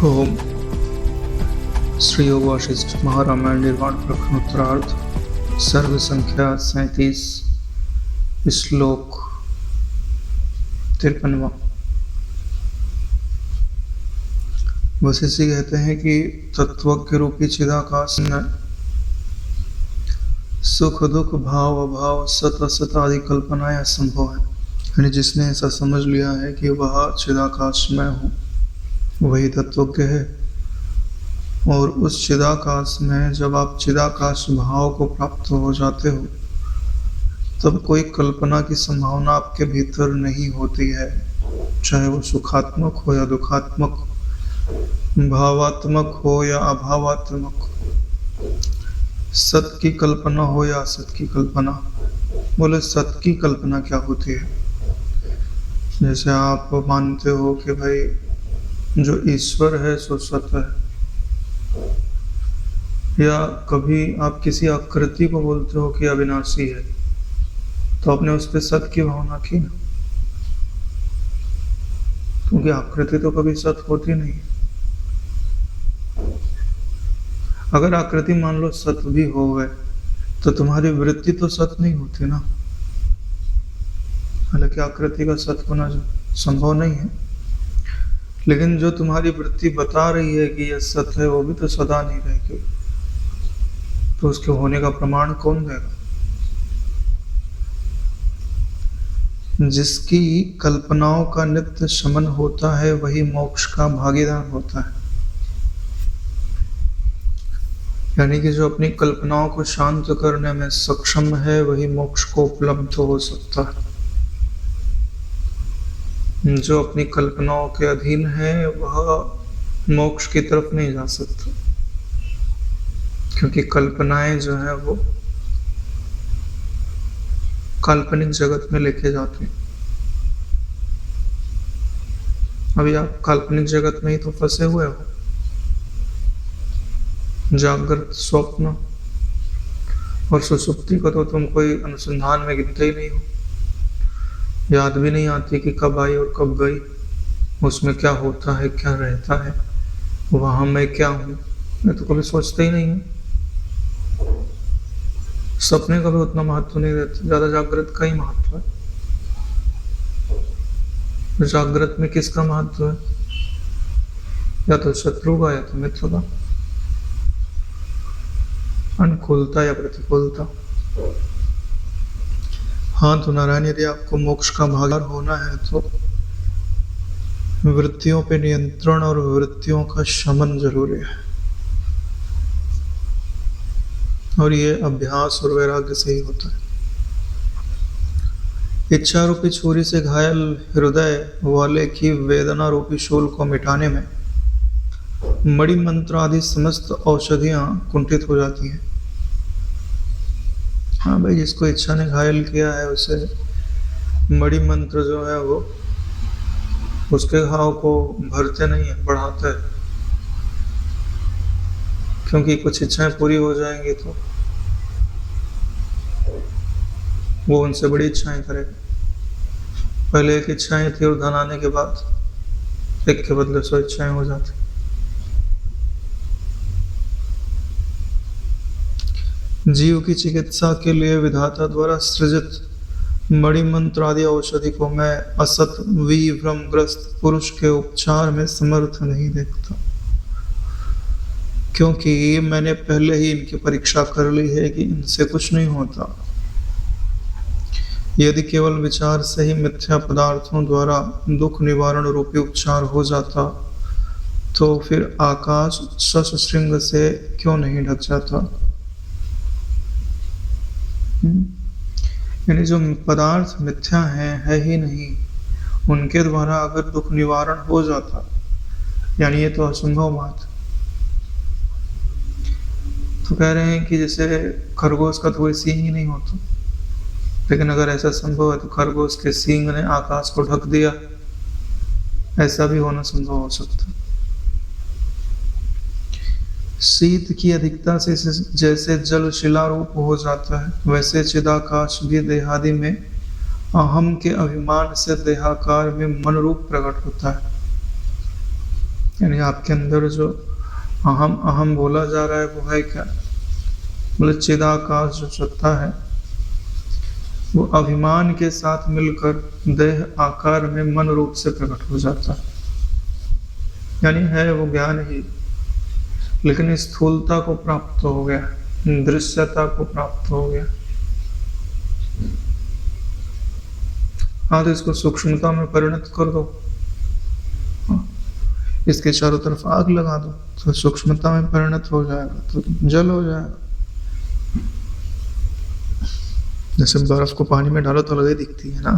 ओम श्री योग वाशिष्ठ महारामायण निर्वाण प्रकरण उत्तरार्ध सर्ग संख्या 37 श्लोक 53। वशिष्ठ कहते हैं कि तत्वज्ञ रूपी चिदाकाश में सुख दुख भाव अभाव सत असत आदि कल्पनाएं असंभव है। यानी जिसने ऐसा समझ लिया है कि वह चिदाकाश में हूँ वही तत्वज्ञ है। और उस चिदाकाश में जब आप चिदाकाश भाव को प्राप्त हो जाते हो तब कोई कल्पना की संभावना आपके भीतर नहीं होती है, चाहे वो सुखात्मक हो या दुखात्मक, भावात्मक हो या अभावात्मक, सत की कल्पना हो या असत की कल्पना। बोले सत की कल्पना क्या होती है? जैसे आप मानते हो कि भाई जो ईश्वर है सो सत है, या कभी आप किसी आकृति को बोलते हो कि अविनाशी है, तो आपने उस पर सत की भावना की ना, क्योंकि आकृति तो कभी सत होती नहीं। अगर आकृति मान लो सत भी हो गए तो तुम्हारी वृत्ति तो सत नहीं होती ना, हालांकि आकृति का सत होना संभव नहीं है, लेकिन जो तुम्हारी वृत्ति बता रही है कि यह सत है वो भी तो सदा नहीं रहेगी, तो उसके होने का प्रमाण कौन देगा? जिसकी कल्पनाओं का नित्य शमन होता है वही मोक्ष का भागीदार होता है। यानी कि जो अपनी कल्पनाओं को शांत करने में सक्षम है वही मोक्ष को उपलब्ध हो सकता है। जो अपनी कल्पनाओं के अधीन है वह मोक्ष की तरफ नहीं जा सकता, क्योंकि कल्पनाएं जो है वो काल्पनिक जगत में लेके जाती हैं। अभी आप काल्पनिक जगत में ही तो फंसे हुए हो। जागृत, स्वप्न और सुसुप्ति को तो तुम कोई अनुसंधान में गिनते ही नहीं हो। याद भी नहीं आती कि कब आई और कब गई, उसमें क्या होता है, क्या रहता है, वहां मैं क्या हूं, मैं तो कभी सोचते ही नहीं हूं। सपने का भी उतना महत्व नहीं रहता, ज्यादा जागृत का ही महत्व है। जागृत में किसका महत्व है? या तो शत्रु का या तो मित्र का, अनुकूलता या प्रतिकूलता। हाँ, तो नारायण, यदि आपको मोक्ष का भागीदार होना है तो वृत्तियों पे नियंत्रण और वृत्तियों का शमन जरूरी है, और ये अभ्यास और वैराग्य से ही होता है। इच्छा रूपी छुरी से घायल हृदय वाले की वेदना रूपी शूल को मिटाने में मणि मंत्र आदि समस्त औषधियां कुंठित हो जाती हैं। हाँ भाई, जिसको इच्छा ने घायल किया है उसे मणि मंत्र जो है वो उसके घाव को भरते नहीं है, बढ़ाते है, क्योंकि कुछ इच्छाएं पूरी हो जाएंगी तो वो उनसे बड़ी इच्छाएं करेगा। पहले एक इच्छाएं थी और धन आने के बाद एक के बदले 100 इच्छाएं हो जाती। जीव की चिकित्सा के लिए विधाता द्वारा सृजित मणि मंत्र आदि औषधि को मैं असत विभ्रमग्रस्त पुरुष के उपचार में समर्थ नहीं देखता, क्योंकि मैंने पहले ही इनकी परीक्षा कर ली है कि इनसे कुछ नहीं होता। यदि केवल विचार से ही मिथ्या पदार्थों द्वारा दुख निवारण रूपी उपचार हो जाता तो फिर आकाश शशृंग से क्यों नहीं ढक जाता? यानी जो पदार्थ मिथ्या है ही नहीं, उनके द्वारा अगर दुख निवारण हो जाता, यानी ये तो असंभव बात। तो कह रहे हैं कि जैसे खरगोश का तो कोई सींग ही नहीं होता, लेकिन अगर ऐसा संभव है तो खरगोश के सींग ने आकाश को ढक दिया, ऐसा भी होना संभव हो सकता है। शीत की अधिकता से जैसे जल शिला रूप हो जाता है, वैसे चिदाकाश भी देहादि में अहम के अभिमान से देहाकार में मन रूप प्रकट होता है। यानी आपके अंदर जो अहम अहम बोला जा रहा है वो है क्या? बोले चिदाकाश जो सत्ता है वो अभिमान के साथ मिलकर देह आकार में मन रूप से प्रकट हो जाता है। यानी है वो ज्ञान ही, लेकिन स्थूलता को प्राप्त हो गया, दृश्यता को प्राप्त हो गया। हाँ, तो इसको सूक्ष्मता में परिणत कर दो, इसके चारों तरफ आग लगा दो तो सूक्ष्मता में परिणत हो जाएगा, तो जल हो जाएगा। जैसे बर्फ को पानी में डालो तो अलग ही दिखती है ना,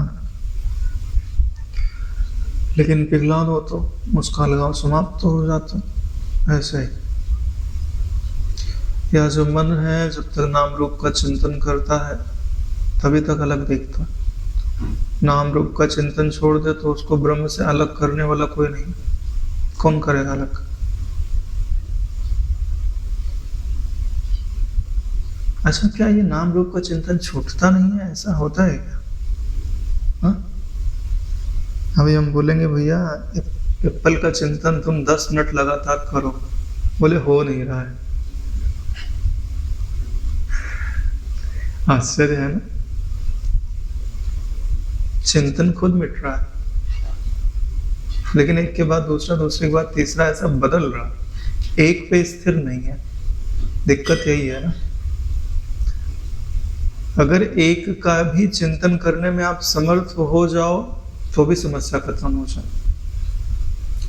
लेकिन पिघला दो तो उसका अलगाव समाप्त हो जाता। ऐसे ही या जो मन है जब तक नाम रूप का चिंतन करता है तभी तक अलग दिखता। नाम रूप का चिंतन छोड़ दे तो उसको ब्रह्म से अलग करने वाला कोई नहीं। कौन करेगा अलग? अच्छा, क्या ये नाम रूप का चिंतन छूटता नहीं है? ऐसा होता है क्या? हाँ, अभी हम बोलेंगे भैया एप्पल का चिंतन तुम 10 मिनट लगातार करो, बोले हो नहीं रहा है। आश्चर्य है ना, चिंतन खुद मिट रहा है, लेकिन एक के बाद दूसरा, दूसरे के बाद तीसरा ऐसा बदल रहा, एक पे स्थिर नहीं है। दिक्कत यही है ना, अगर एक का भी चिंतन करने में आप समर्थ हो जाओ तो भी समस्या खत्म हो जाए,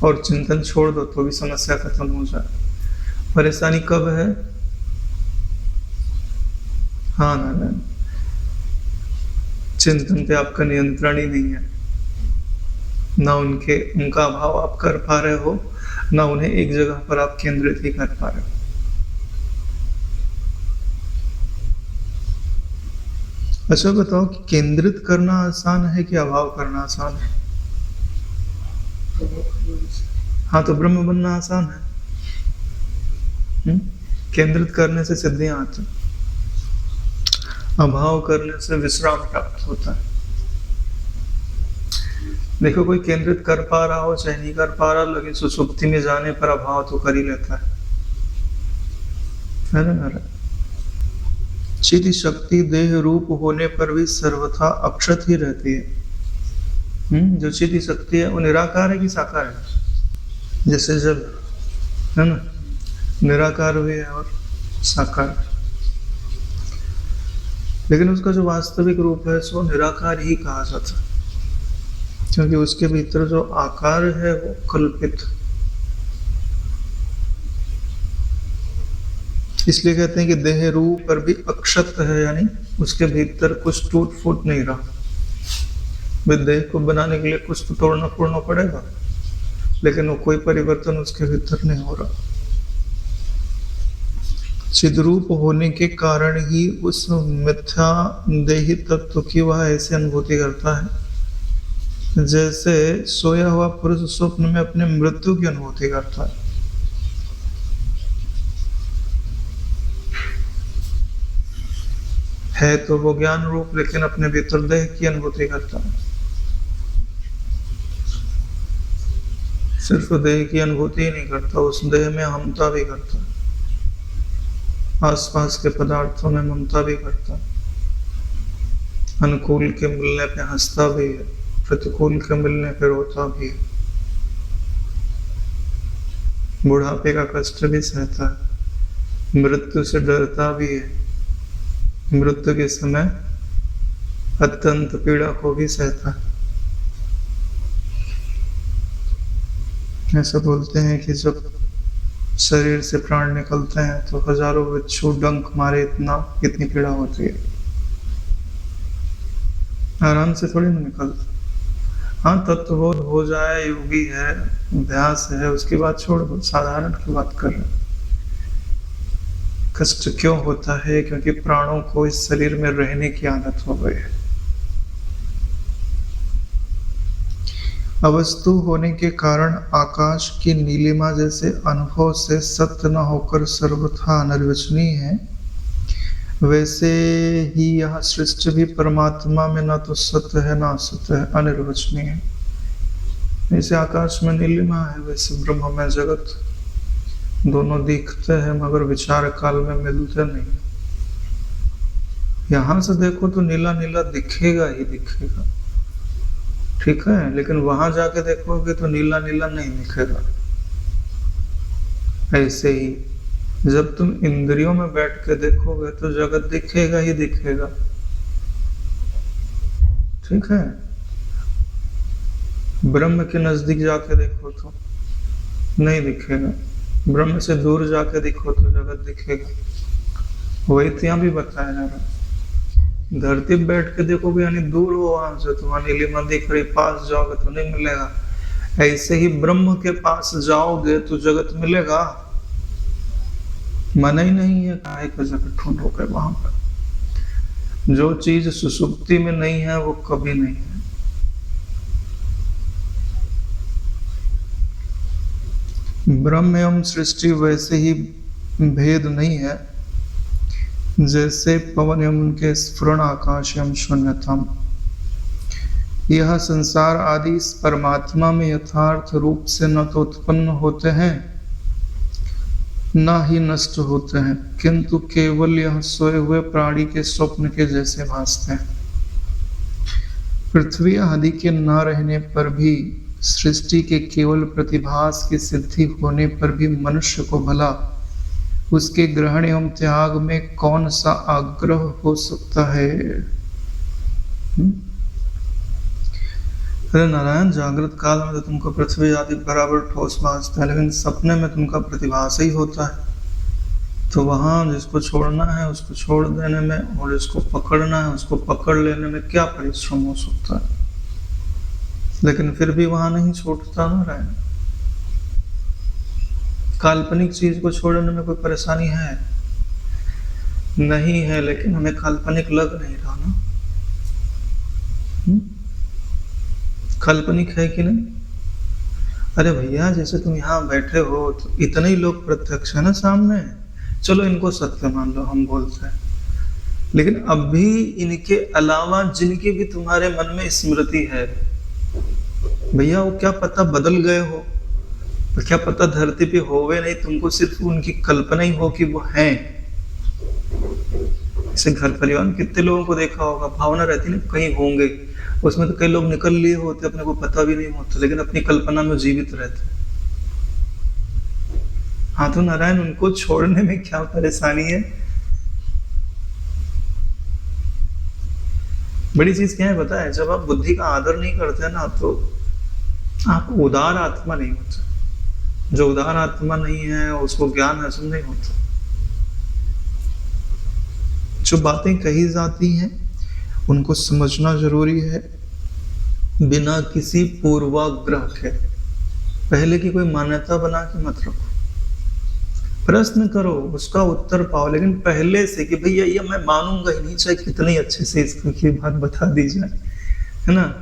और चिंतन छोड़ दो तो भी समस्या खत्म हो जाए। परेशानी कब है? हाँ ना, चिंतन पे आपका नियंत्रण ही नहीं है, ना उनका अभाव आप कर पा रहे हो, ना उन्हें एक जगह पर आप केंद्रित ही कर पा रहे हो। अच्छा बताओ कि केंद्रित करना आसान है कि अभाव करना आसान है? हाँ, तो ब्रह्म बनना आसान है। केंद्रित करने से सिद्धियां आती, अभाव करने से विश्राम प्राप्त होता है। देखो, कोई केंद्रित कर पा रहा हो चाहे नहीं कर पा रहा, लेकिन सुसुप्ति में जाने पर अभाव तो कर ही लेता है ना। चिद शक्ति देह रूप होने पर भी सर्वथा अक्षत ही रहती है। जो चिद शक्ति है वो निराकार है कि साकार है? जैसे जल है ना, निराकार भी है और साकार है, लेकिन उसका जो वास्तविक रूप है सो निराकार ही कहा जाता है, क्योंकि उसके भीतर जो आकार है वो कल्पित। इसलिए कहते हैं कि देह रूप पर भी अक्षत है, यानी उसके भीतर कुछ टूट फूट नहीं रहा। देह को बनाने के लिए कुछ तो तोड़ना फोड़ना पड़ेगा, लेकिन वो कोई परिवर्तन उसके भीतर नहीं हो रहा। चिद्रूप होने के कारण ही उस मिथ्या देही तत्व की वह ऐसी अनुभूति करता है जैसे सोया हुआ पुरुष स्वप्न में अपने मृत्यु की अनुभूति करता है तो वो ज्ञान रूप, लेकिन अपने भीतर देह की अनुभूति करता है। सिर्फ देह की अनुभूति ही नहीं करता, उस देह में हमता भी करता है, आसपास के पदार्थों में ममता भी करता है, अनुकूल के मिलने पे हंसता भी है, प्रतिकूल के मिलने पे रोता भी है, बुढ़ापे का कष्ट भी सहता है, मृत्यु से डरता भी है, मृत्यु के समय अत्यंत पीड़ा को भी सहता है। ऐसा बोलते हैं कि जब शरीर से प्राण निकलते हैं तो हजारों बिच्छू डंक मारे इतनी पीड़ा होती है, आराम से थोड़ी ना निकलता। हाँ, तत्वबोध हो जाए, योगी है, अभ्यास है, उसकी बात छोड़ दो, साधारण की बात कर रहे। कष्ट क्यों होता है? क्योंकि प्राणों को इस शरीर में रहने की आदत हो गई है। अवस्तु होने के कारण आकाश की नीलिमा जैसे अनुभव से सत्य न होकर सर्वथा अनिर्वचनीय है, वैसे ही यह सृष्टि भी परमात्मा में न तो सत्य है न असत्य है, अनिर्वचनीय है। जैसे आकाश में नीलिमा है वैसे ब्रह्म में जगत, दोनों दिखते हैं मगर विचार काल में मिलते नहीं। यहां से देखो तो नीला नीला दिखेगा ही दिखेगा, ठीक है, लेकिन वहां जाके देखोगे तो नीला नीला नहीं दिखेगा। ऐसे ही जब तुम इंद्रियों में बैठ के देखोगे तो जगत दिखेगा ही दिखेगा, ठीक है। ब्रह्म के नजदीक जाके देखो तो नहीं दिखेगा, ब्रह्म से दूर जाके देखो तो जगत दिखेगा। वही तो यहाँ भी बताया जा रहा है। धरती पे बैठ के देखोगे यानी दूर हो वहां से, तुम्हारी नीलिमा दिख रही, पास जाओगे तो नहीं मिलेगा। ऐसे ही ब्रह्म के पास जाओगे तो जगत मिलेगा, मन ही नहीं है, काहे का जगत ढूंढोगे वहां पर। जो चीज सुसुप्ति में नहीं है वो कभी नहीं है। ब्रह्म एवं सृष्टि वैसे ही भेद नहीं है जैसे पवन एवं उनके स्फुरण आकाश एवं शून्यतम। यह संसार आदि इस परमात्मा में यथार्थ रूप से न तो उत्पन्न होते हैं न ही नष्ट होते हैं, किंतु केवल यह सोए हुए प्राणी के स्वप्न के जैसे भासते हैं। पृथ्वी आदि के न रहने पर भी, सृष्टि के केवल प्रतिभास की सिद्धि होने पर भी मनुष्य को भला उसके ग्रहण एवं त्याग में कौन सा आग्रह हो सकता है। अरे नारायण, जागृत काल में तो तुमको पृथ्वी आदि बराबर ठोस भासता है, लेकिन सपने में तुमका प्रतिभास ही होता है। तो वहां जिसको छोड़ना है उसको छोड़ देने में, और जिसको पकड़ना है उसको पकड़ लेने में क्या परिश्रम हो सकता है। लेकिन फिर भी वहां नहीं छूटता नारायण। काल्पनिक चीज को छोड़ने में कोई परेशानी है नहीं है, लेकिन हमें काल्पनिक लग नहीं रहा ना। काल्पनिक है कि नहीं? अरे भैया, जैसे तुम यहाँ बैठे हो तो इतने ही लोग प्रत्यक्ष है ना सामने, चलो इनको सत्य मान लो, हम बोलते हैं। लेकिन अभी इनके अलावा जिनकी भी तुम्हारे मन में स्मृति है भैया, वो क्या पता बदल गए हो, तो क्या पता धरती पे होवे नहीं, तुमको सिर्फ उनकी कल्पना ही हो कि वो हैं। जैसे घर परिवार में कितने लोगों को देखा होगा, भावना रहती है ना कहीं होंगे, उसमें तो कई लोग निकल लिए होते, अपने को पता भी नहीं होता, लेकिन अपनी कल्पना में जीवित रहते। हाँ तो नारायण, उनको छोड़ने में क्या परेशानी है? बड़ी चीज क्या है पता है, जब आप बुद्धि का आदर नहीं करते ना तो आप उदार आत्मा नहीं होते। जो उदार आत्मा नहीं है उसको ज्ञान हासिल नहीं होता। जो बातें कही जाती हैं उनको समझना जरूरी है, बिना किसी पूर्वाग्रह के। पहले की कोई मान्यता बना के मत रखो, प्रश्न करो, उसका उत्तर पाओ, लेकिन पहले से कि भैया ये मैं मानूंगा ही नहीं, चाहे कितनी अच्छे से इसकी बात बता दी जाए, है ना।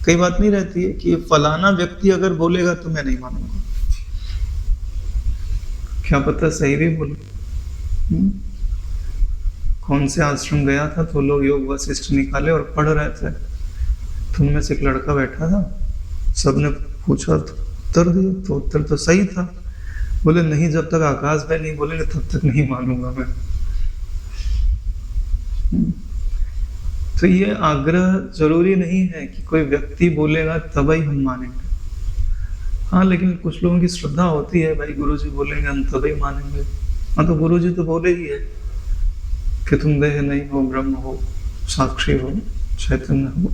कई बात नहीं रहती है कि फलाना व्यक्ति अगर बोलेगा तो मैं नहीं मानूंगा, क्या पता सही भी बोले। कौन से आश्रम गया था तो लोग योग वशिष्ठ निकाले और पढ़ रहे थे, तो उनमें से एक लड़का बैठा था, सबने पूछा तो उत्तर दिया, तो उत्तर तो सही था। बोले नहीं, जब तक आकाश भाई नहीं बोलेंगे तब तक नहीं मानूंगा मैं। तो ये आग्रह जरूरी नहीं है कि कोई व्यक्ति बोलेगा तभी हम मानेंगे। हाँ, लेकिन कुछ लोगों की श्रद्धा होती है, भाई गुरुजी बोलेंगे हम तभी मानेंगे। हाँ, तो गुरुजी तो बोले ही है कि तुम देह नहीं हो, ब्रह्म हो, साक्षी हो, चैतन्य हो।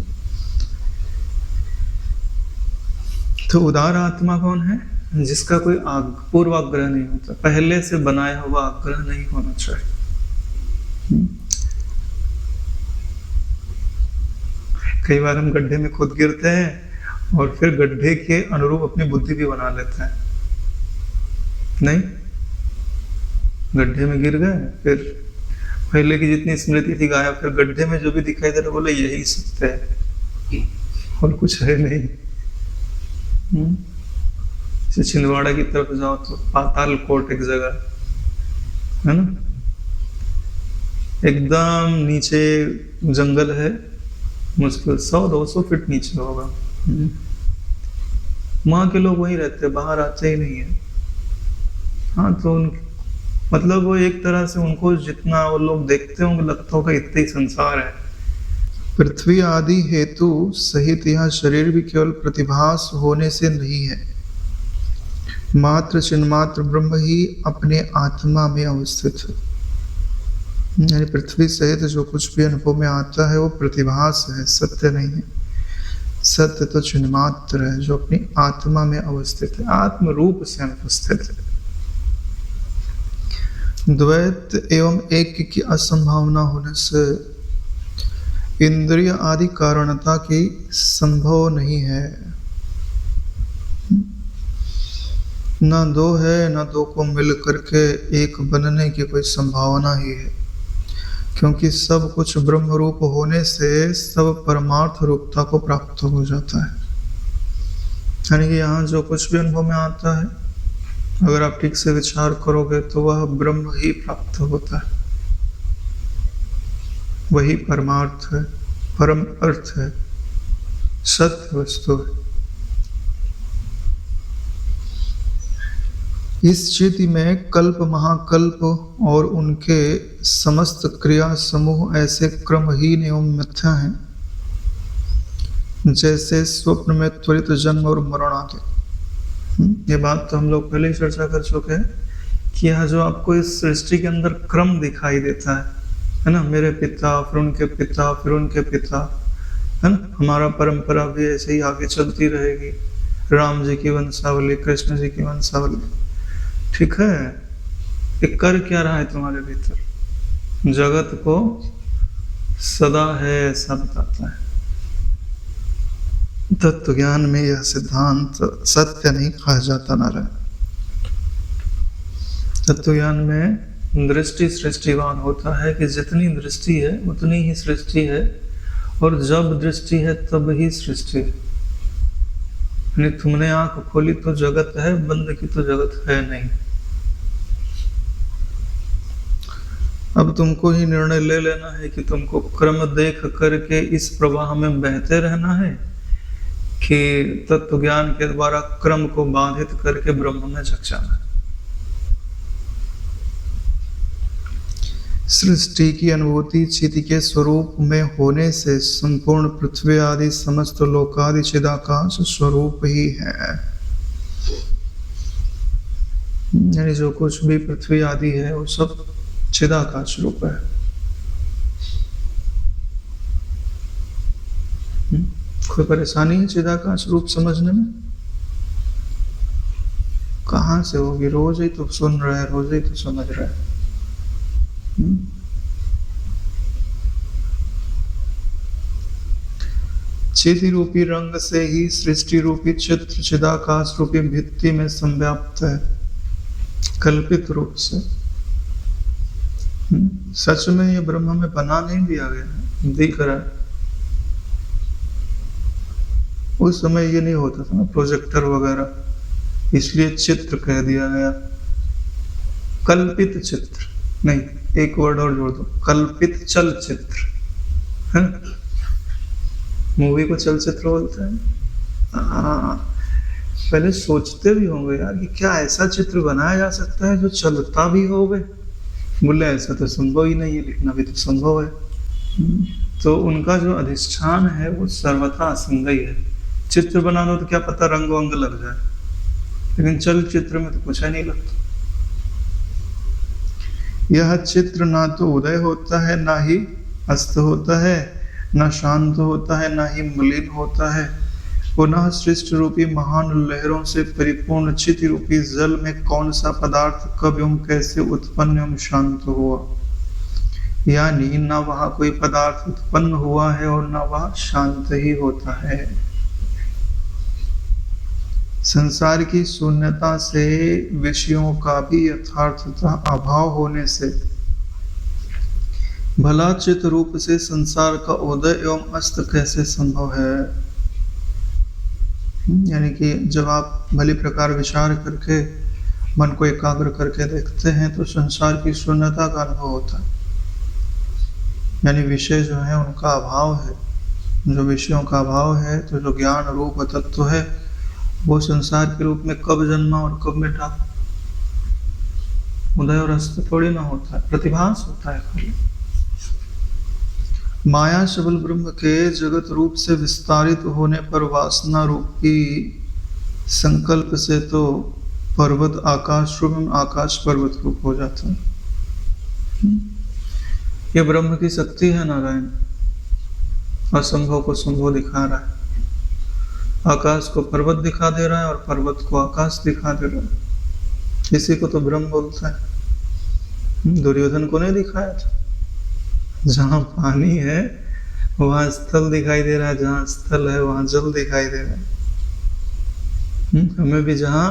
तो उदार आत्मा कौन है? जिसका कोई पूर्वाग्रह नहीं होता, पहले से बनाया हुआ आग्रह नहीं होना चाहिए। कई बार हम गड्ढे में खुद गिरते हैं और फिर गड्ढे के अनुरूप अपनी बुद्धि भी बना लेते हैं। नहीं, गड्ढे में गिर गए, फिर पहले की जितनी स्मृति थी गायब, फिर गड्ढे में जो भी दिखाई दे रहा बोले यही सत्य है और कुछ है नहीं। छिंदवाड़ा की तरफ जाओ तो पाताल कोट एक जगह है ना, एकदम नीचे जंगल है, मुश्किल 100-200 फीट नीचे होगा। वहां के लोग वहीं रहते, बाहर आते ही नहीं है। हाँ, तो उन मतलब वो एक तरह से उनको जितना वो लोग देखते होंगे लगता होगा इतना ही संसार है। पृथ्वी आदि हेतु सहित यह शरीर भी केवल प्रतिभास होने से नहीं है, मात्र चिन्मात्र ब्रह्म ही अपने आत्मा में अवस्थित है। यानी पृथ्वी सहित जो कुछ भी अनुभव में आता है वो प्रतिभास है, सत्य नहीं है। सत्य तो चिन्मात्र है जो अपनी आत्मा में अवस्थित है, आत्म रूप से अनुपस्थित है। द्वैत एवं एक की असंभावना होने से इंद्रिय आदि कारणता की संभव नहीं है। न दो है, न दो को मिल करके एक बनने की कोई संभावना ही है, क्योंकि सब कुछ ब्रह्म रूप होने से सब परमार्थ रूपता को प्राप्त हो जाता है। यानी कि यहाँ जो कुछ भी अनुभव में आता है, अगर आप ठीक से विचार करोगे तो वह ब्रह्म ही प्राप्त होता है, वही परमार्थ है, परम अर्थ है, सत्य वस्तु है। इस स्थिति में कल्प महाकल्प और उनके समस्त क्रिया समूह ऐसे क्रमहीन एवं मिथ्या हैं जैसे स्वप्न में त्वरित जन्म और मरण आदि। ये बात तो हम लोग पहले ही चर्चा कर चुके हैं कि यह जो आपको इस सृष्टि के अंदर क्रम दिखाई देता है ना, मेरे पिता फिर उनके पिता फिर उनके पिता, है ना, हमारा परंपरा भी ऐसे ही आगे चलती रहेगी। राम जी की वंशावली, कृष्ण जी की वंशावली, ठीक है। ये कर क्या रहा है तुम्हारे भीतर? जगत को सदा है ऐसा बताता है। तत्व ज्ञान में यह सिद्धांत सत्य नहीं कहा जाता नारायण। तत्व ज्ञान में दृष्टि सृष्टिवान होता है कि जितनी दृष्टि है उतनी ही सृष्टि है, और जब दृष्टि है तब ही सृष्टि है। यानी तुमने आंख खोली तो जगत है, बंद की तो जगत है नहीं। अब तुमको ही निर्णय ले लेना है कि तुमको क्रम देख करके इस प्रवाह में बहते रहना है कि तत्व ज्ञान के द्वारा क्रम को बाधित करके ब्रह्म में झक जाना है। सृष्टि की अनुभूति चित्त के स्वरूप में होने से संपूर्ण पृथ्वी आदि समस्त लोकादि चिदाकाश स्वरूप ही है। यानी जो कुछ भी पृथ्वी आदि है वो सब चिदाकाश रूप है। कोई परेशानी है चिदाकाश रूप समझने में? कहां से होगी? रोज ही तो सुन रहे हैं, रोज ही तो समझ रहे हैं। चिति रूपी रंग से ही सृष्टि रूपी चित्र चिदाकाश रूपी भित्ति में संव्याप्त है, कल्पित रूप से। सच में ये ब्रह्म में बना नहीं दिया गया है, दिख रहा है। उस समय ये नहीं होता था ना प्रोजेक्टर वगैरह, इसलिए चित्र कह दिया गया। कल्पित चित्र नहीं, एक वर्ड और जोड़ दो, कल्पित चलचित्र है। मूवी को चलचित्र बोलते हैं। पहले सोचते भी होंगे यार कि क्या ऐसा चित्र बनाया जा सकता है जो चलता भी होवे। बोले ऐसा तो संभव ही नहीं है, लिखना भी तो संभव है। तो उनका जो अधिष्ठान है वो सर्वथा असंगई है। चित्र बना दो तो क्या पता रंग वंग लग जाए, लेकिन चलचित्र में तो कुछ नहीं लगता। यह चित्र ना तो उदय होता है, ना ही अस्त होता है, ना शांत होता है, ना ही मलिन होता है। पुनः सृष्टि रूपी महान लहरों से परिपूर्ण चिति रूपी जल में कौन सा पदार्थ कब एवं कैसे उत्पन्न एवं शांत हुआ? यानी ना वहां कोई पदार्थ उत्पन्न हुआ है और ना वह शांत ही होता है। संसार की शून्यता से विषयों का भी यथार्थता अभाव होने से भला चित रूप से संसार का उदय एवं अस्त कैसे संभव है? यानी कि जब आप भली प्रकार विचार करके मन को एकाग्र करके देखते हैं तो संसार की शून्यता का अनुभव होता है। यानी विषय जो है उनका अभाव है। जो विषयों का अभाव है तो जो ज्ञान रूप तत्व है वो संसार के रूप में कब जन्मा और कब मिटा, उदय और अस्त थोड़ी ना होता है, प्रतिभास होता है खाली। माया सबल ब्रह्म के जगत रूप से विस्तारित होने पर वासना रूपी संकल्प से तो पर्वत आकाश रूप में आकाश पर्वत रूप हो जाता है। ये ब्रह्म की शक्ति है नारायण, असंभव को संभव दिखा रहा है, आकाश को पर्वत दिखा दे रहा है और पर्वत को आकाश दिखा दे रहा है। इसी को तो ब्रह्म बोलता है। दुर्योधन को नहीं दिखाया था, जहां पानी है वहां स्थल दिखाई दे रहा है, जहां स्थल है वहां जल दिखाई दे रहा है। हमें भी जहां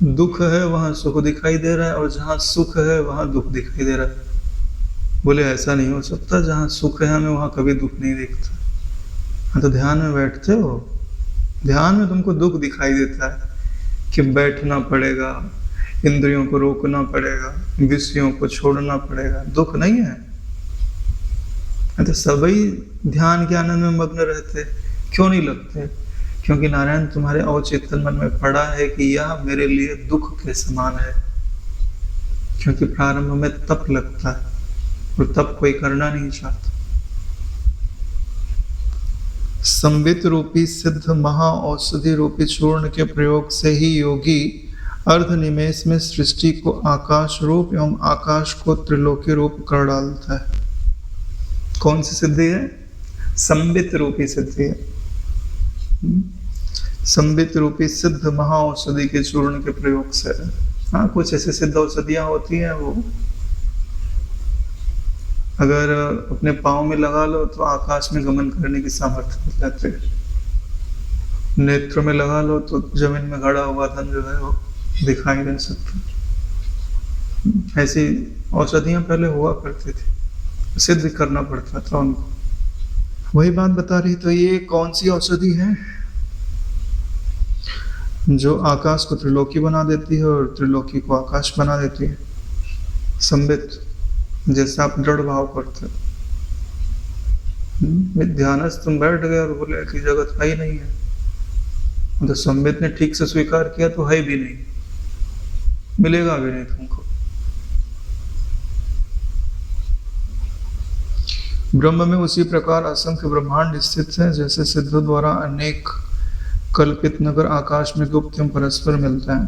दुख है वहां सुख दिखाई दे रहा है और जहां सुख है वहां दुख दिखाई दे रहा है। बोले ऐसा नहीं हो सकता, जहां सुख है हमें वहां कभी दुख नहीं दिखता। हाँ तो ध्यान में बैठते हो, ध्यान में तुमको दुख दिखाई देता है कि बैठना पड़ेगा, इंद्रियों को रोकना पड़ेगा, विषयों को छोड़ना पड़ेगा। दुख नहीं है। तो सभी ध्यान के आनंद में मग्न रहते, क्यों नहीं लगते? क्योंकि नारायण तुम्हारे अवचेतन मन में पड़ा है कि यह मेरे लिए दुख के समान है। क्योंकि प्रारंभ में तप लगता है और तप कोई करना नहीं चाहता। संबित रूपी सिद्ध महा औषधि रूपी चूर्ण के प्रयोग से ही योगी अर्ध निमेष में सृष्टि को आकाश रूप एवं आकाश को त्रिलोकी रूप कर डालता है। कौन सी सिद्धि है? संबित रूपी सिद्धि है। संबित रूपी सिद्ध महा औषधि के चूर्ण के प्रयोग से। हाँ, कुछ ऐसी सिद्ध औषधियां होती हैं, वो अगर अपने पाँव में लगा लो तो आकाश में गमन करने की सामर्थ्य मिल जाती है। नेत्र में लगा लो तो जमीन में गड़ा हुआ धन जो है वो दिखाई दे सकता है। ऐसी औषधियां पहले हुआ करती थी, सिद्ध करना पड़ता था उनको। वही बात बता रही, तो ये कौन सी औषधि है जो आकाश को त्रिलोकी बना देती है और त्रिलोकी को आकाश बना देती है? संबित, जैसे आप दृढ़ भाव करते हो। ध्यानस्थ तुम बैठ गए और बोले कि जगत है ही नहीं है, तो संबित ने ठीक से स्वीकार किया तो है भी नहीं, मिलेगा भी नहीं तुमको। ब्रह्म में उसी प्रकार असंख्य ब्रह्मांड स्थित है, जैसे सिद्धों द्वारा अनेक कल्पित नगर आकाश में गुप्त एवं परस्पर मिलता है।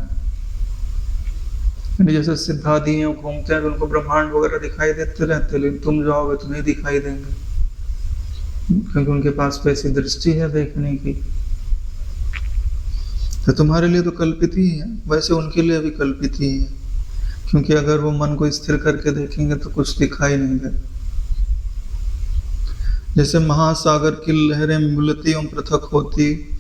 जैसे सिद्धादि घूमते हैं तो उनको ब्रह्मांड वगैरह दिखाई देते रहते, लेकिन तुम जाओगे तो नहीं दिखाई देंगे, क्योंकि उनके पास वैसी दृष्टि है देखने की। तो तुम्हारे लिए तो कल्पित ही है, वैसे उनके लिए भी कल्पित ही है, क्योंकि अगर वो मन को स्थिर करके देखेंगे तो कुछ दिखाई नहीं दे। जैसे महासागर की लहरें मिलती एवं पृथक होती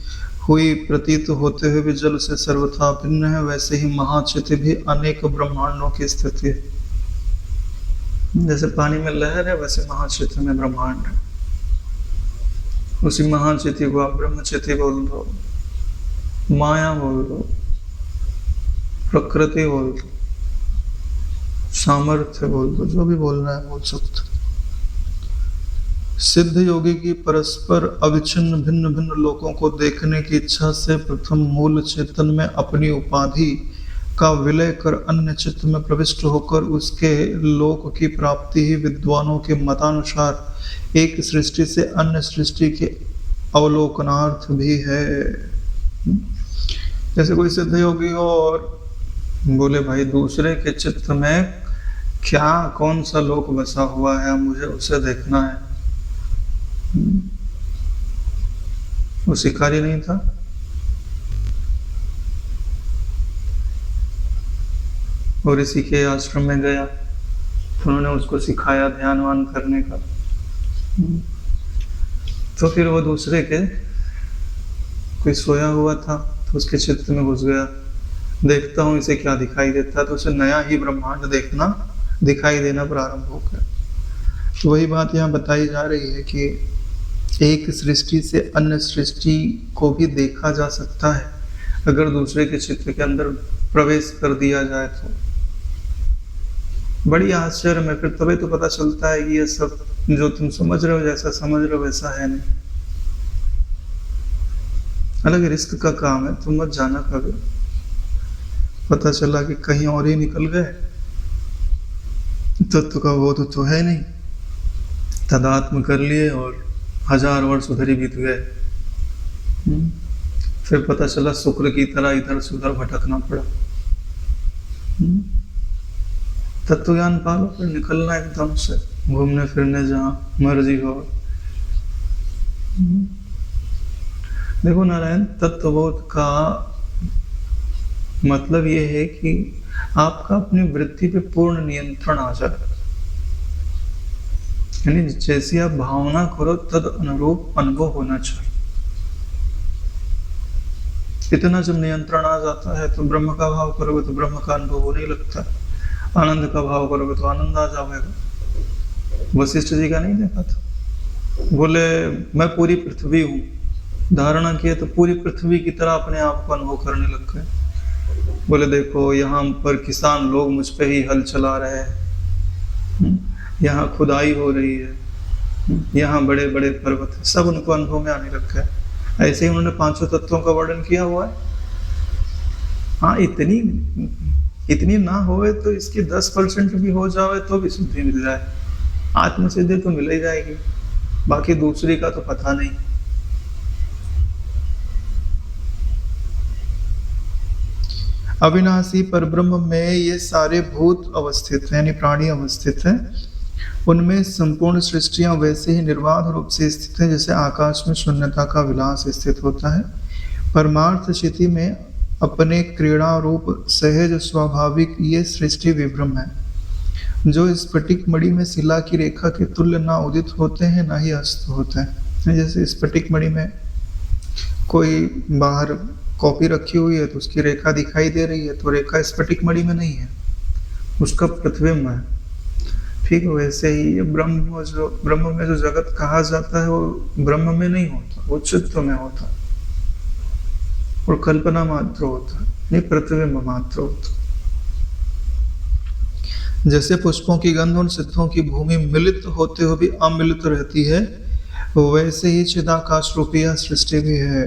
हुई प्रतीत होते हुए भी जल से सर्वथा भिन्न है, वैसे ही महाचिति भी अनेक ब्रह्मांडों की स्थिति है। जैसे पानी में लहर है, वैसे महाचिति में ब्रह्मांड है। उसी महाचिति को आप ब्रह्मचिति बोल दो, माया बोल दो, प्रकृति बोल दो, सामर्थ्य बोल दो, जो भी बोलना है बोल सकते। सिद्ध योगी की परस्पर अविच्छिन्न भिन्न भिन्न लोकों को देखने की इच्छा से प्रथम मूल चेतन में अपनी उपाधि का विलय कर अन्य चित्त में प्रविष्ट होकर उसके लोक की प्राप्ति ही विद्वानों के मतानुसार एक सृष्टि से अन्य सृष्टि के अवलोकनार्थ भी है। जैसे कोई सिद्ध योगी हो और बोले भाई दूसरे के चित्त में क्या कौन सा लोक बसा हुआ है, मुझे उसे देखना है। वो शिकारी नहीं था, और इसी के आश्रम में गया, उन्होंने उसको सिखाया ध्यानवान करने का। तो फिर वो दूसरे के कोई सोया हुआ था तो उसके चित्त में घुस गया, देखता हूं इसे क्या दिखाई देता, तो उसे नया ही ब्रह्मांड देखना दिखाई देना प्रारंभ हो गया। तो वही बात यहाँ बताई जा रही है कि एक सृष्टि से अन्य सृष्टि को भी देखा जा सकता है अगर दूसरे के चित्त के अंदर प्रवेश कर दिया जाए तो। बड़ी आश्चर्य में फिर तभी तो पता चलता है कि ये सब जो तुम समझ रहे हो, जैसा समझ रहे हो वैसा है नहीं। अलग रिस्क का काम है, तुम मत जाना कभी। पता चला कि कहीं और ही निकल गए, तत्व का बोध तो है नहीं, तदात्म कर लिए और 1000 वर्ष उधर ही बीत गए। फिर पता चला शुक्र की तरह इधर से उधर भटकना पड़ा। तत्व ज्ञान पालो, फिर निकलना एकदम से, घूमने फिरने जहां मर्जी हो। देखो नारायण, तत्वबोध का मतलब ये है कि आपका अपनी वृत्ति पे पूर्ण नियंत्रण आ जाए, यानी जैसी आप भावना करो तद अनुरूप अनुभव होना चाहिए। इतना जब नियंत्रण आ जाता है तो ब्रह्म का भाव करोगे तो ब्रह्म का अनुभव होने लगता है, आनंद का भाव करोगे तो आनंद आ जाएगा। वशिष्ठ जी का नहीं देखा था, बोले मैं पूरी पृथ्वी हूँ, धारणा किए तो पूरी पृथ्वी की तरह अपने आप को अनुभव करने लग गए। बोले देखो यहाँ पर किसान लोग मुझ पे ही हल चला रहे हैं, यहाँ खुदाई हो रही है, यहाँ बड़े बड़े पर्वत है, सब उनको अनुभव में आने लग गए। ऐसे ही उन्होंने 5 तत्वों का वर्णन किया हुआ है। हाँ, इतनी ना होए तो इसकी 10% भी हो जाए तो भी सिद्धि मिल जाए, आत्मसिद्धि तो मिल ही जाएगी, बाकी दूसरी का तो पता नहीं। अविनाशी परब्रह्म में ये सारे भूत अवस्थित हैं, यानी प्राणी अवस्थित हैं। उनमें संपूर्ण सृष्टियां वैसे ही निर्बाध रूप से स्थित हैं जैसे आकाश में शून्यता का विलास स्थित होता है। परमार्थ स्थिति में अपने क्रीड़ा रूप सहज स्वाभाविक ये सृष्टि विभ्रम है, जो स्फटिक मणि में शिला की रेखा के तुल्य ना उदित होते हैं ना ही अस्त होते हैं। जैसे स्फटिक मणि में कोई बाहर कॉपी रखी हुई है तो उसकी रेखा दिखाई दे रही है, तो रेखा स्फटिक मणि में नहीं है, उसका प्रतिबिंब है। ठीक वैसे ही ये ब्रह्म में जो जगत कहा जाता है वो ब्रह्म में नहीं होता, वो चित्त में होता है और कल्पना मात्र होता है, ये प्रतिबिंब मात्र होता है। जैसे पुष्पों की गंध उन सिद्धों की भूमि मिलित होते हुए भी अमिलित रहती है, वैसे ही चिदाकाश रूपी यह सृष्टि भी है।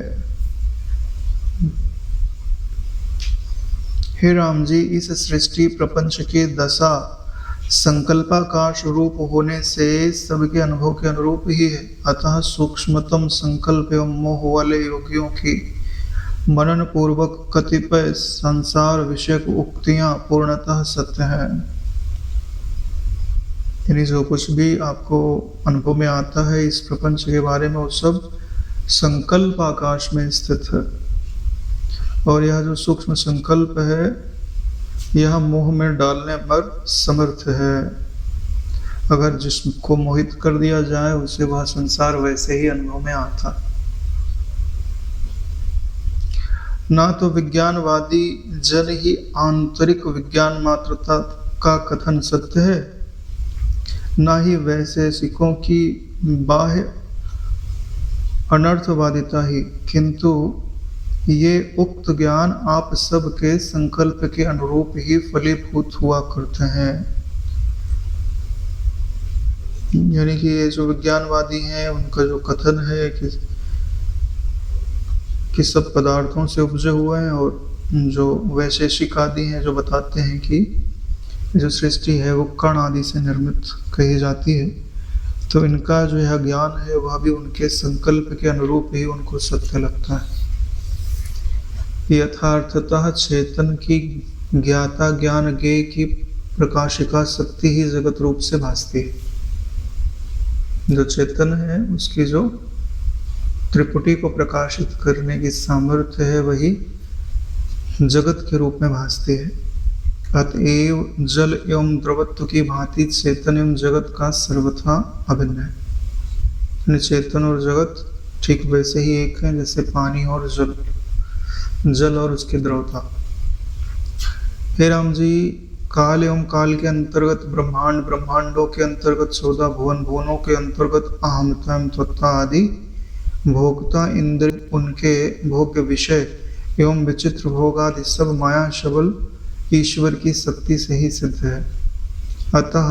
हे राम जी, इस सृष्टि प्रपंच के दशा संकल्पाकाश रूप होने से सबके अनुभव के अनुरूप ही है। अतः सूक्ष्मतम संकल्प एवं मोह वाले योगियों की मनन पूर्वक कतिपय संसार विषयक उक्तियां पूर्णतः सत्य हैं। यानी जो कुछ भी आपको अनुभव में आता है इस प्रपंच के बारे में, वो सब संकल्प आकाश में स्थित है। और यह जो सूक्ष्म संकल्प है यह मोह में डालने पर समर्थ है। अगर जिसको मोहित कर दिया जाए उसे वह संसार वैसे ही अनुभव में आता। ना तो विज्ञानवादी जन ही आंतरिक विज्ञान मात्रता का कथन सत्य है, ना ही वैशेषिकों की बाह्य अनर्थवादिता ही, किंतु ये उक्त ज्ञान आप सब के संकल्प के अनुरूप ही फलीभूत हुआ करते हैं। यानी कि ये जो विज्ञानवादी हैं उनका जो कथन है कि सब पदार्थों से उपजे हुए हैं, और जो वैशेषिक आदि हैं जो बताते हैं कि जो सृष्टि है वो कण आदि से निर्मित कही जाती है, तो इनका जो यह ज्ञान है वह भी उनके संकल्प के अनुरूप ही उनको सत्य लगता है। यथार्थतः चेतन की ज्ञाता ज्ञान ज्ञेय की प्रकाशिका शक्ति ही जगत रूप से भासती है। जो चेतन है उसकी जो त्रिपुटी को प्रकाशित करने की सामर्थ्य है वही जगत के रूप में भासती है। अतएव जल एवं द्रवत्व की भांति चेतन एवं जगत का सर्वथा अभिन्न है। चेतन और जगत ठीक वैसे ही एक है जैसे पानी और जल और उसकी द्रवता। हे राम जी, काल एवं काल के अंतर्गत ब्रह्मांड, ब्रह्मांडों के अंतर्गत 14 भुवन, भुवनों के अंतर्गत अहमता एवं त्वत्ता आदि भोक्ता इंद्र, उनके भोग्य विषय एवं विचित्र भोग आदि सब माया शबल ईश्वर की शक्ति से ही सिद्ध है। अतः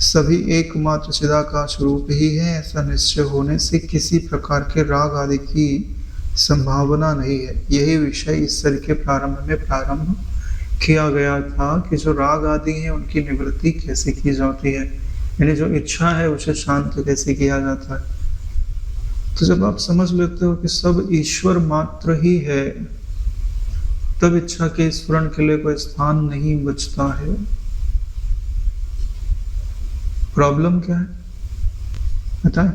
सभी एकमात्र चिदाकाश रूप ही है। ऐसा निश्चय होने से किसी प्रकार के राग आदि की संभावना नहीं है। यही विषय ईश्वर के प्रारंभ में प्रारंभ किया गया था कि जो राग आदि है उनकी निवृत्ति कैसे की जाती है, यानी जो इच्छा है उसे शांत कैसे किया जाता है। तो जब आप समझ लेते हो कि सब ईश्वर मात्र ही है, तब इच्छा के स्फुरण के लिए कोई स्थान नहीं बचता है। प्रॉब्लम क्या है बताए?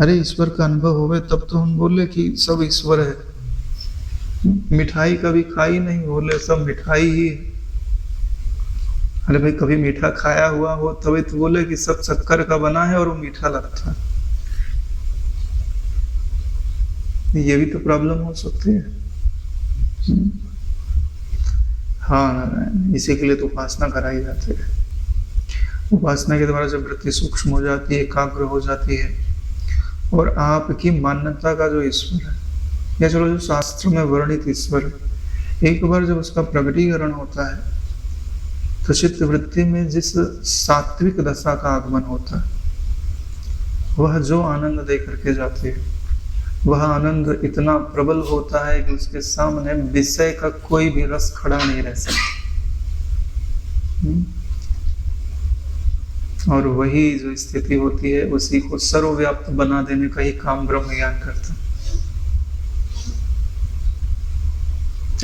अरे ईश्वर का अनुभव होवे तब तो हम बोले कि सब ईश्वर है। मिठाई कभी खाई नहीं, बोले सब मिठाई ही है। अरे भाई कभी मीठा खाया हुआ हो तभी तो बोले कि सब शक्कर का बना है और वो मीठा लगता है। ये भी तो प्रॉब्लम हो सकती है। हाँ, इसी के लिए तो उपासना कराई जाती है। उपासना के द्वारा जब वृत्ति सूक्ष्म हो जाती है, एकाग्र हो जाती है, और आपकी मान्यता का जो ईश्वर है, या चलो जो शास्त्र में वर्णित ईश्वर है, एक बार जब उसका प्रकटीकरण होता है तो चित्त वृत्ति में जिस सात्विक दशा का आगमन होता है, वह जो आनंद दे करके जाती है, वह आनंद इतना प्रबल होता है कि उसके सामने विषय का कोई भी रस खड़ा नहीं रह सकता। और वही जो स्थिति होती है उसी को सर्वव्याप्त बना देने का ही काम ब्रह्म ज्ञान करता।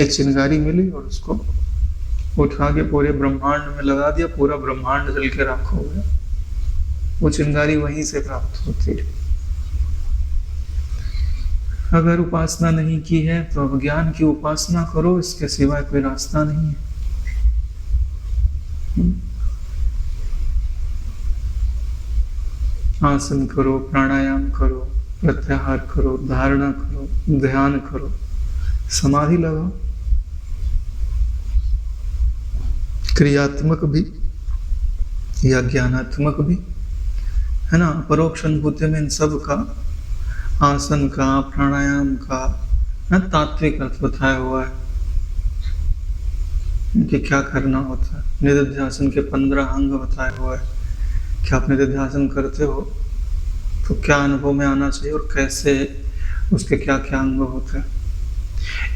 एक चिंगारी मिली और उसको उठा के पूरे ब्रह्मांड में लगा दिया, पूरा ब्रह्मांड जल के राख हो गया। वो चिंगारी वहीं से प्राप्त होती है। अगर उपासना नहीं की है तो अब ज्ञान की उपासना करो, इसके सिवाय कोई रास्ता नहीं है। आसन करो, प्राणायाम करो, प्रत्याहार करो, धारणा करो, ध्यान करो, समाधि लगाओ, क्रियात्मक भी या ज्ञानात्मक भी, है ना। परोक्ष अनुभूति में इन सब का, आसन का, प्राणायाम का ना तात्विक अर्थ बताया हुआ है कि क्या करना होता है। निधिध्यासन के 15 अंग बताया हुआ है कि आप निधिध्यासन करते हो तो क्या अनुभव में आना चाहिए और कैसे उसके क्या क्या अंग होते हैं।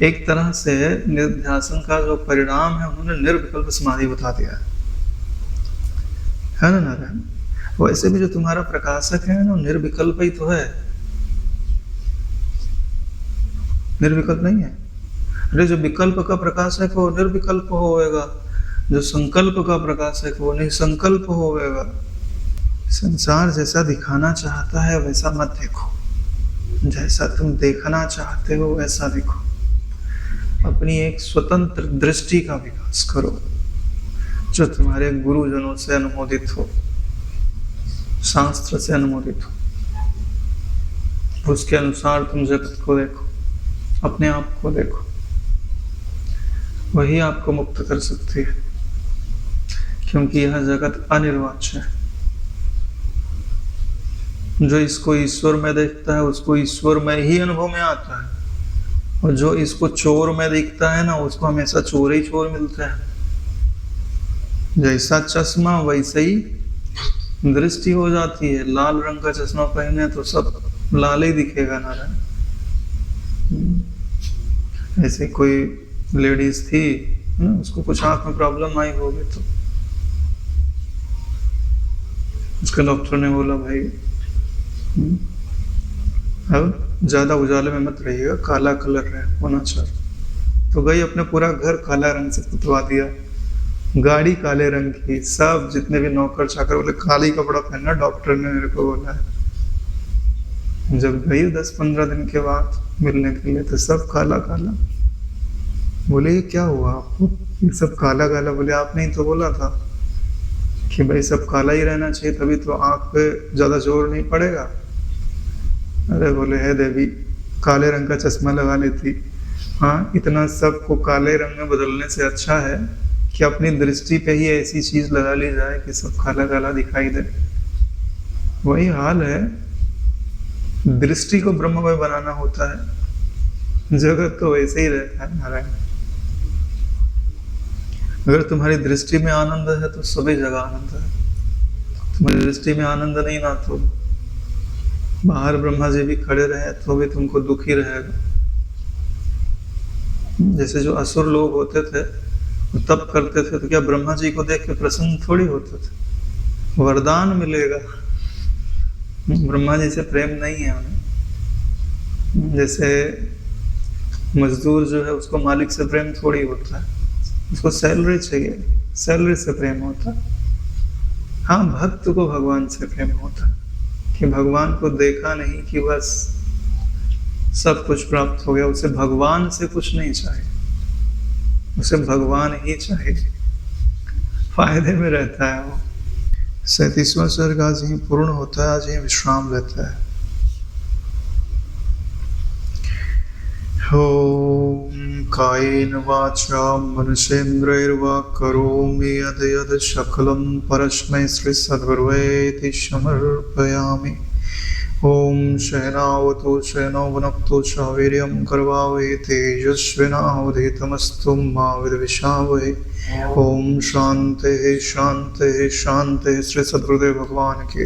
एक तरह से निधिध्यासन का जो परिणाम है उन्होंने निर्विकल्प समाधि बता दिया है ना नारायण। वैसे भी जो तुम्हारा प्रकाशक है ना, निर्विकल्प ही तो है, निर्विकल्प नहीं है। अरे जो विकल्प का प्रकाशक वो निर्विकल्प होएगा, जो संकल्प का प्रकाशक वो नहीं संकल्प होएगा। संसार जैसा दिखाना चाहता है वैसा मत देखो, जैसा तुम देखना चाहते हो वैसा देखो। अपनी एक स्वतंत्र दृष्टि का विकास करो जो तुम्हारे गुरुजनों से अनुमोदित हो, शास्त्र से अनुमोदित हो। उसके अनुसार तुम जगत को देखो, अपने आप को देखो, वही आपको मुक्त कर सकती है। क्योंकि यह जगत अनिर्वाच्य है। जो इसको ईश्वर में देखता है उसको ईश्वर में ही अनुभव में आता है, और जो इसको चोर में दिखता है ना, उसको हमेशा चोर ही चोर मिलता है। जैसा चश्मा वैसे ही दृष्टि हो जाती है। लाल रंग का चश्मा पहने तो सब लाल ही दिखेगा नारायण। ऐसे कोई लेडीज थी ना, उसको कुछ आंख में प्रॉब्लम आई होगी तो उसके डॉक्टर ने बोला भाई अब ज्यादा उजाले में मत रहिएगा, काला कलर होना चाहिए। तो गई, अपने पूरा घर काला रंग से पुतवा दिया, गाड़ी काले रंग की, सब जितने भी नौकर चाकर बोले काली कपड़ा पहनना, डॉक्टर ने मेरे को बोला है। जब गई 10-15 दिन के बाद मिलने के लिए तो सब काला काला। बोले ये क्या हुआ आपको, ये सब काला काला? बोले आपने ही तो बोला था कि भाई सब काला ही रहना चाहिए, तभी तो आंख पे ज्यादा जोर नहीं पड़ेगा। अरे बोले है देवी, काले रंग का चश्मा लगा लेती। हाँ, इतना सबको काले रंग में बदलने से अच्छा है कि अपनी दृष्टि पे ही ऐसी चीज लगा ली जाए कि सब काला काला दिखाई दे। वही हाल है, दृष्टि को ब्रह्ममय बनाना होता है। जगत तो वैसे ही रहता है नारायण। अगर तुम्हारी दृष्टि में आनंद है तो सभी जगह आनंद है। तुम्हारी दृष्टि में आनंद नहीं ना तो बाहर ब्रह्मा जी भी खड़े रहे तो भी तुमको दुख ही रहेगा। जैसे जो असुर लोग होते थे वो तप करते थे तो क्या ब्रह्मा जी को देख के प्रसन्न थोड़ी होते थे, वरदान मिलेगा, ब्रह्मा जी से प्रेम नहीं है उन्हें। जैसे मजदूर जो है उसको मालिक से प्रेम थोड़ी होता है, उसको सैलरी चाहिए, सैलरी से प्रेम होता है। हाँ, भक्त को भगवान से प्रेम होता है कि भगवान को देखा नहीं कि बस सब कुछ प्राप्त हो गया, उसे भगवान से कुछ नहीं चाहिए, उसे भगवान ही चाहिए, फायदे में रहता है वो। 37वां सर्ग आज ही पूर्ण होता है, आज ही विश्राम लेता है। ओम कायेन वाचा मनसेन्द्रियर्वा करोमि यद् यद् सकलं परस्मै श्री सद्गुरुवे समर्पयामि। ओम सहनावतु सहनौ भुनक्तु सह वीर्यं करवावहै तेजस्विनावधीतमस्तु मा विद्विषावहै। ओम शांति शांति शांति। श्री सद्गुरुदेव भगवान की।